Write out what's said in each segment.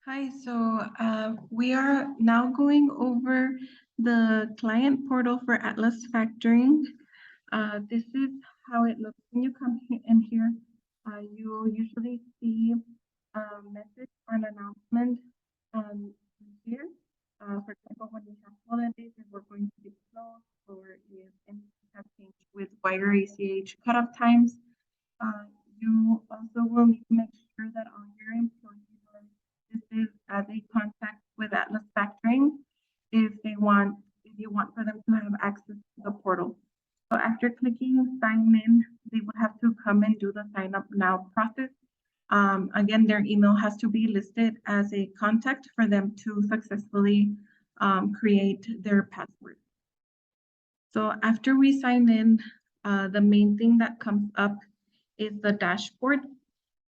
Hi, we are now going over the client portal for Atlas Factoring. This is how it looks when you come in here. You will usually see a message or an announcement here. For example, when we have holidays and we're going to be closed, or if anything has changed with wire ACH cutoff times. Uh, you also will need to make sure that all your employees are listed as a contact with Atlas Factoring if you want for them to have access to the portal. So after clicking sign in, they would have to come and do the sign up now process. Again, their email has to be listed as a contact for them to successfully create their password. So after we sign in, the main thing that comes up is the dashboard.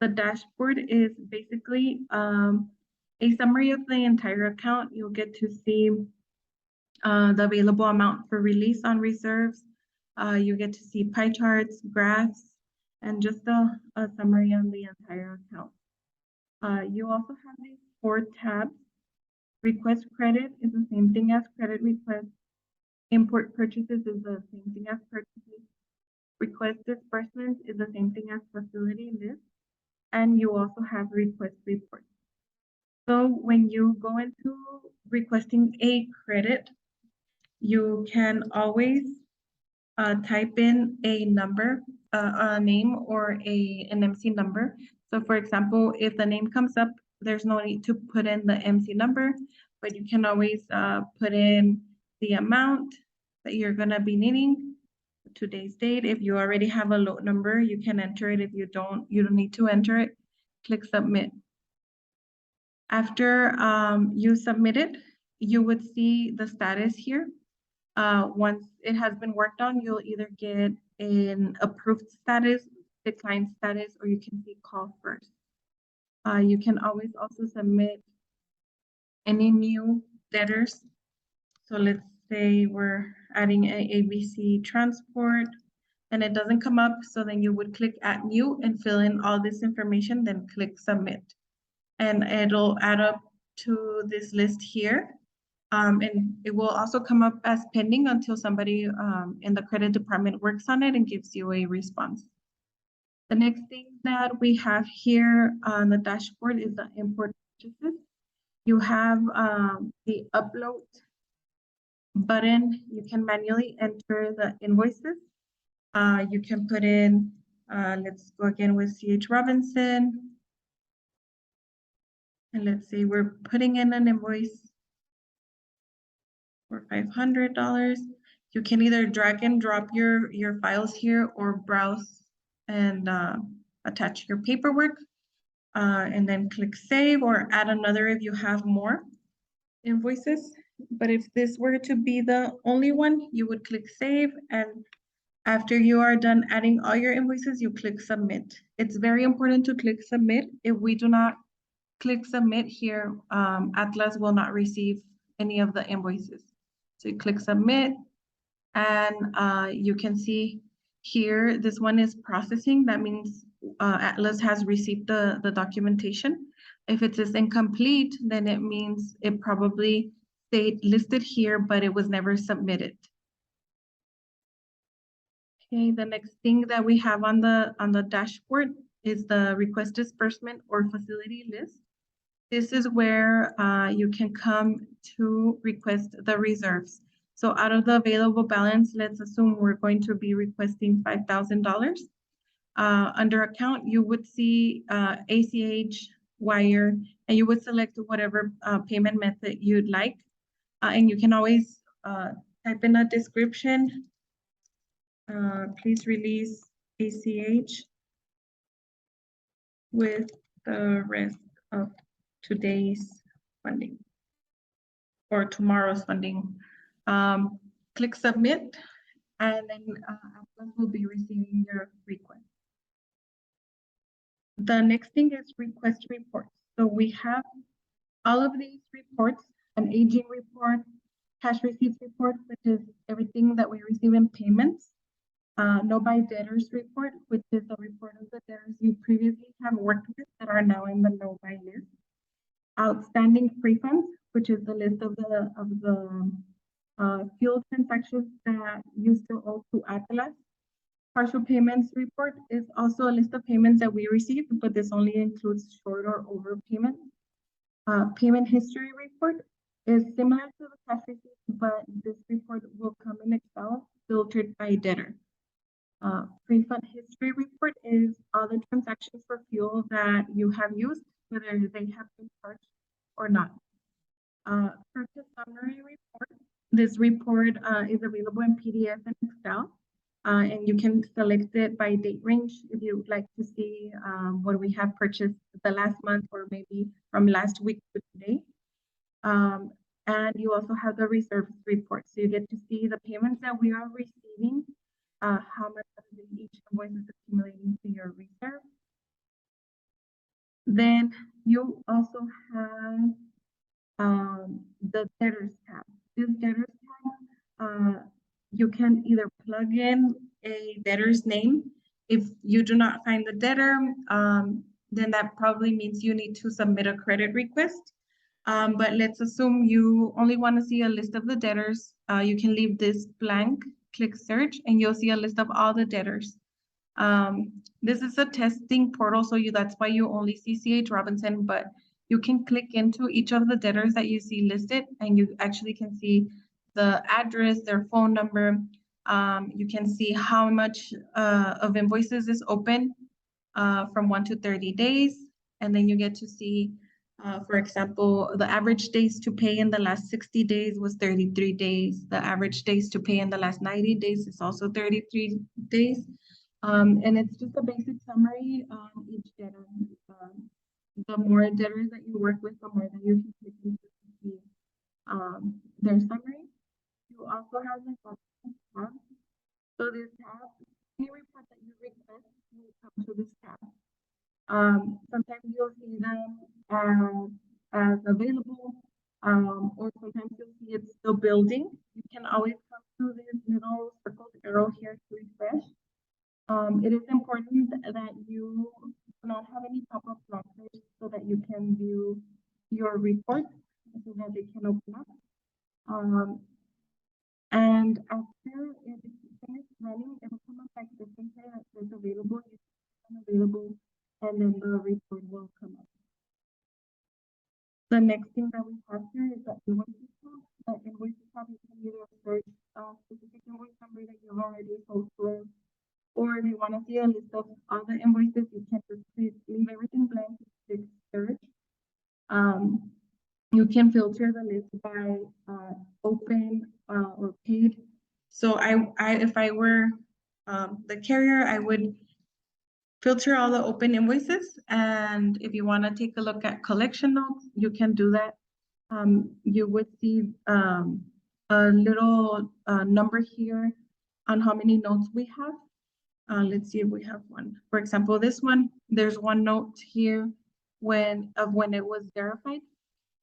The dashboard is basically a summary of the entire account. You'll get to see the available amount for release on reserves. You get to see pie charts, graphs, and just a summary on the entire account. You also have these 4 tabs. Request credit is the same thing as credit request. Import purchases is the same thing as purchases. Request disbursements is the same thing as facility list. And you also have request reports. So when you go into requesting a credit, you can always type in a number, a name, or an MC number. So for example, if the name comes up, there's no need to put in the MC number, but you can always put in the amount that you're gonna be needing, today's date. If you already have a load number, you can enter it. If you don't need to enter it. Click submit. After you submit it, you would see the status here. Once it has been worked on, you'll either get an approved status, declined status, or you can see call first. You can always also submit any new debtors. So let's say we're adding a ABC transport and it doesn't come up. So then you would click add new and fill in all this information, then click submit. And it'll add up to this list here. And it will also come up as pending until somebody in the credit department works on it and gives you a response. The next thing that we have here on the dashboard is the import purchases. You have the upload button. You can manually enter the invoices. You can put in, let's go again with CH Robinson. And let's say we're putting in an invoice for $500. You can either drag and drop your files here or browse and attach your paperwork and then click save or add another if you have more invoices. But if this were to be the only one, you would click save, and after you are done adding all your invoices, you click submit. It's very important to click submit. If we do not click submit here, Atlas will not receive any of the invoices. So you click submit, and you can see here, this one is processing. That means Atlas has received the documentation. If it is incomplete, then it means it probably stayed listed here, but it was never submitted. Okay, the next thing that we have on the dashboard is the request disbursement or facility list. This is where you can come to request the reserves. So out of the available balance, let's assume we're going to be requesting $5,000. Under account, you would see ACH, wire, and you would select whatever payment method you'd like. And you can always type in a description. Please release ACH with the rest of today's funding or tomorrow's funding. Click submit, and then Atlas will be receiving your request. The next thing is request reports. So we have all of these reports: an aging report, cash receipts report, which is everything that we receive in payments, no buy debtors report, which is the report of the debtors you previously have worked with that are now in the no buy list. outstanding free funds, which is the list of the fuel transactions that you still owe to Atlas. Partial payments report is also a list of payments that we received, but this only includes short or over payments. Payment history report is similar to the cash receipt, but this report will come in Excel filtered by debtor. Refund history report is all the transactions for fuel that you have used, whether they have been charged or not. Purchase summary report. This report is available in PDF and Excel, and you can select it by date range if you would like to see what we have purchased the last month or maybe from last week to today. And you also have the reserves report, so you get to see the payments that we are receiving, how much of each invoice is accumulating to your reserve. Then you also have the debtors tab. This debtors tab, you can either plug in a debtor's name. If you do not find the debtor, then that probably means you need to submit a credit request. But let's assume you only want to see a list of the debtors. You can leave this blank, click search, and you'll see a list of all the debtors. This is a testing portal, so that's why you only see CH Robinson, but you can click into each of the debtors that you see listed, and you actually can see the address, their phone number. You can see how much of invoices is open from 1 to 30 days, and then you get to see, for example, the average days to pay in the last 60 days was 33 days. The average days to pay in the last 90 days is also 33 days. And it's just a basic summary on each debtor. The more debtors that you work with, the more that you can click into to see their summary. You also have the documents tab. So this tab, any report that you request will come to this tab. Sometimes you'll see them as available, or sometimes you'll see it's still building. You can always come to this little circled arrow here to refresh. It is important that you do not have any pop-up blockers so that you can view your report so that they can open up. And after it is finished running, it will come up like this one here that says available, unavailable, and then the report will come up. The next thing that we have here is the Invoices tab. The Invoices tab, you can either search a specific invoice number that you've already sold to, or if you want to see a list of all the invoices, you can just leave everything blank, click search. You can filter the list by open or paid. So if I were the carrier, I would filter all the open invoices. And if you want to take a look at collection notes, you can do that. You would see a little number here on how many notes we have. Let's see if we have one. For example, this one, there's one note here when it was verified,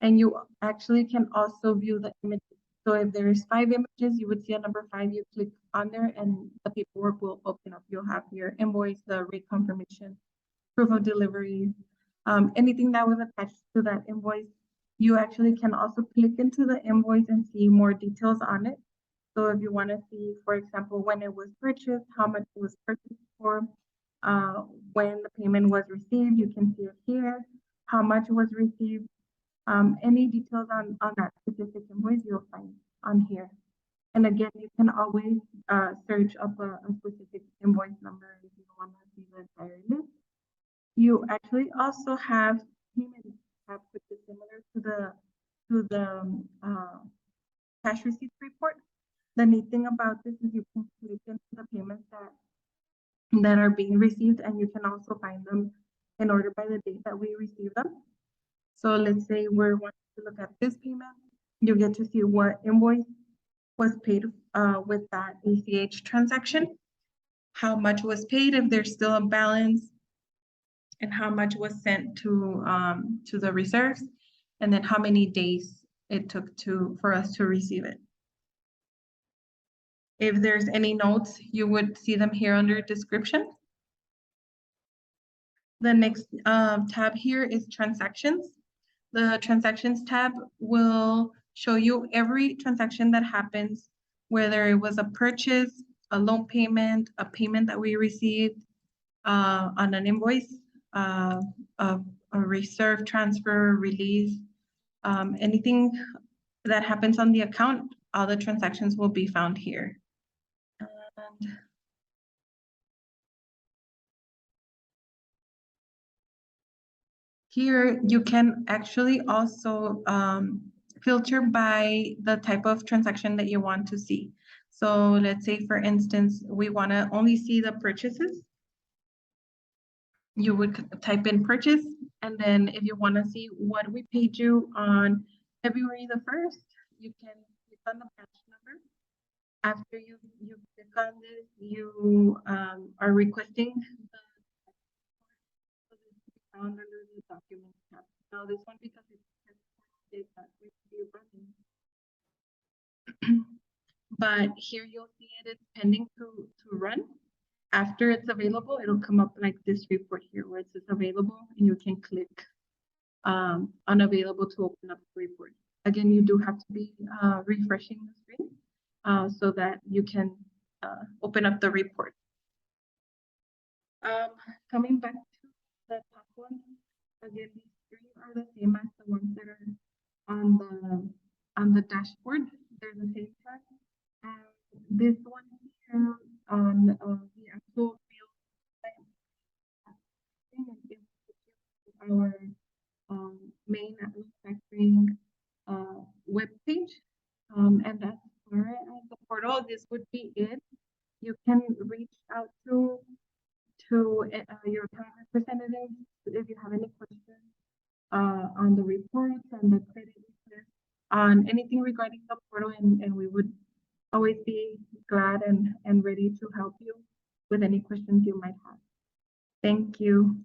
and you actually can also view the images. So if there's 5 images, you would see a number 5, you click on there and the paperwork will open up. You'll have your invoice, the reconfirmation, proof of delivery, anything that was attached to that invoice. You actually can also click into the invoice and see more details on it. So if you want to see, for example, when it was purchased, how much it was purchased for, when the payment was received, you can see it here, how much was received, any details on that specific invoice you'll find on here. And again, you can always search up a specific invoice number if you want to see the entire list. You actually also have payment tab, which is similar to the cash receipts report. The neat thing about this is you can click into the payments that are being received, and you can also find them in order by the date that we receive them. So let's say we're wanting to look at this payment. You get to see what invoice was paid with that ACH transaction, how much was paid if there's still a balance, and how much was sent to the reserves, and then how many days it took for us to receive it. If there's any notes, you would see them here under description. The next tab here is transactions. The transactions tab will show you every transaction that happens, whether it was a purchase, a loan payment, a payment that we received on an invoice, a reserve transfer, release, anything that happens on the account, all the transactions will be found here. And here you can actually also filter by the type of transaction that you want to see. So let's say, for instance, we want to only see the purchases. You would type in purchase, and then if you want to see what we paid you on February the 1st, you can click on the batch number. After you click on this, you are requesting the found under the document tab. Now this one, because it's not going to be running. But here you'll see it's pending to run. After it's available, it'll come up like this report here where it says available, and you can click unavailable to open up the report. Again, you do have to be refreshing the screen so that you can open up the report. Coming back to the top one, again, these three are the same as the ones that are on the dashboard. They're the same track. And this one here on the actual field, our main manufacturing web page, and as far as the portal, this would be it. You can reach out to your account representative if you have any questions on the reports, on the credit request, on anything regarding the portal, and we would always be glad and ready to help you with any questions you might have. Thank you.